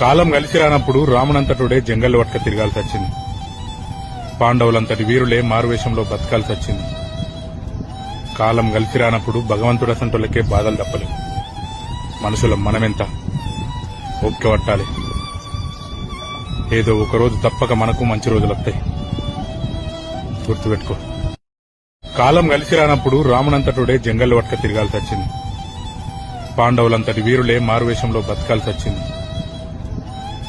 కాలం కలిసి రానప్పుడు రామునంతటుడే జంగల్ వట్క తిరగాల్సి వచ్చింది. పాండవులంతటి వీరులే మారువేషంలో బతకాల్సి వచ్చింది. కాలం కలిసి రానప్పుడు భగవంతుడసంటోళ్ళకే బాధలు తప్పలేవు. మనుషులం మనమెంత ఓపిక పట్టాలి. ఏదో ఒకరోజు తప్పక మనకు మంచి రోజులు వస్తాయి. గుర్తుపెట్టుకో. కాలం కలిసి రానప్పుడు రామునంతటుడే జంగల్ వట్క తిరగాల్సి వచ్చింది. పాండవులంతటి వీరులే మారువేషంలో బతకాల్సి వచ్చింది.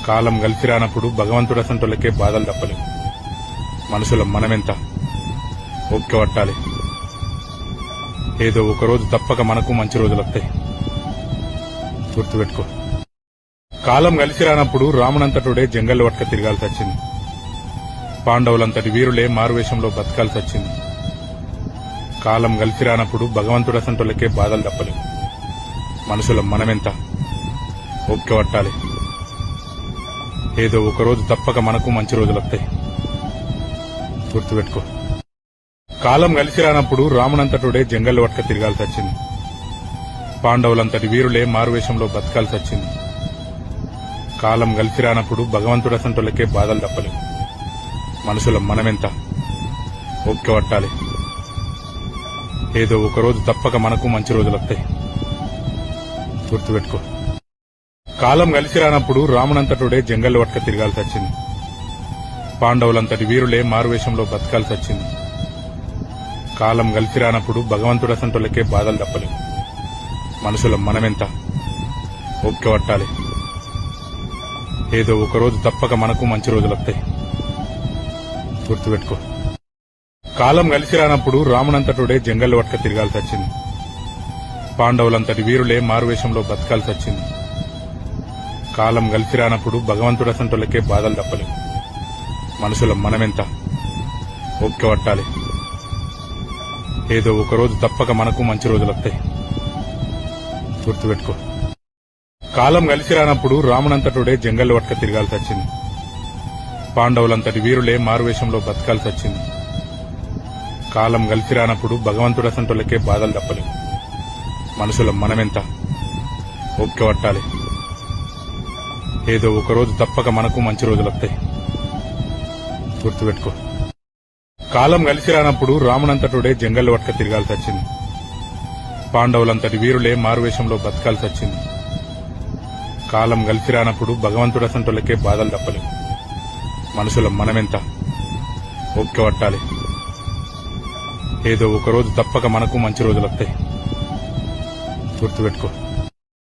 కాలం కలిసి రానప్పుడు భగవంతుడసంటోళ్ళకే బాధలు తప్పలేవు. మనుషులం మనమెంత ఓపిక పట్టాలి. ఏదో ఒకరోజు తప్పక మనకు మంచి రోజులు వస్తాయి. గుర్తుపెట్టుకో. కాలం కలిసి రానప్పుడు రామునంతటుడే జంగల్ వట్క తిరగాల్సి వచ్చింది. పాండవులంతటి వీరులే మారువేషంలో బతకాల్సి వచ్చింది. కాలం కలిసి రానప్పుడు భగవంతుడసంటోళ్ళకే బాధలు తప్పలేవు. మనుషులం మనమెంత ఓపిక పట్టాలి. ఏదో ఒకరోజు తప్పక మనకు మంచి రోజులు వస్తాయి. గుర్తుపెట్టుకో. కాలం కలిసి రానప్పుడు రామునంతటుడే జంగల్ వట్క తిరగాల్సి వచ్చింది. పాండవులంతటి వీరులే మారువేషంలో బతకాల్సి వచ్చింది. కాలం కలిసి రానప్పుడు భగవంతుడసంటోళ్ళకే బాధలు తప్పలేవు. మనుషులం మనమెంత ఓపిక పట్టాలి. ఏదో ఒకరోజు తప్పక మనకు మంచి రోజులు వస్తాయి. గుర్తుపెట్టుకో. కాలం కలిసి రానప్పుడు రామునంతటుడే జంగల్ వట్క తిరగాల్సి వచ్చింది. పాండవులంతటి వీరులే మారువేషంలో బతకాల్సి వచ్చింది. కాలం కలిసి రానప్పుడు భగవంతుడసంటోళ్ళకే బాధలు తప్పలేవు. మనుషులం మనమెంత ఓపిక పట్టాలి. ఏదో ఒకరోజు తప్పక మనకు మంచి రోజులు వస్తాయి. గుర్తుపెట్టుకో. కాలం కలిసి రానప్పుడు రామునంతటుడే జంగల్ వట్క తిరగాల్సి వచ్చింది. పాండవులంతటి వీరులే మారువేషంలో బతకాల్సి వచ్చింది. కాలం కలిసి రానప్పుడు భగవంతుడసంటోళ్ళకే బాధలు తప్పలేవు. మనుషులం మనమెంత ఓపిక పట్టాలి. ఏదో ఒకరోజు తప్పక మనకు మంచి రోజులు వస్తాయి. గుర్తుపెట్టుకో. కాలం కలిసి రానప్పుడు రామునంతటుడే జంగల్ వట్క తిరగాల్సి వచ్చింది. పాండవులంతటి వీరులే మారువేషంలో బతకాల్సి వచ్చింది. కాలం కలిసి రానప్పుడు భగవంతుడసంటోళ్ళకే బాధలు తప్పలేవు. మనుషులం మనమెంత ఓపిక పట్టాలి. ఏదో ఒకరోజు తప్పక మనకు మంచి రోజులు వస్తాయి. గుర్తుపెట్టుకో. కాలం కలిసి రానప్పుడు రామునంతటుడే జంగల్ వట్క తిరగాల్సి వచ్చింది. పాండవులంతటి వీరులే మారువేషంలో బతకాల్సి వచ్చింది. కాలం కలిసి రానప్పుడు భగవంతుడసంటోళ్ళకే బాధలు తప్పలేవు. మనుషులం మనమెంత ఓపిక పట్టాలి. ఏదో ఒకరోజు తప్పక మనకు మంచి రోజులు వస్తాయి. గుర్తుపెట్టుకో.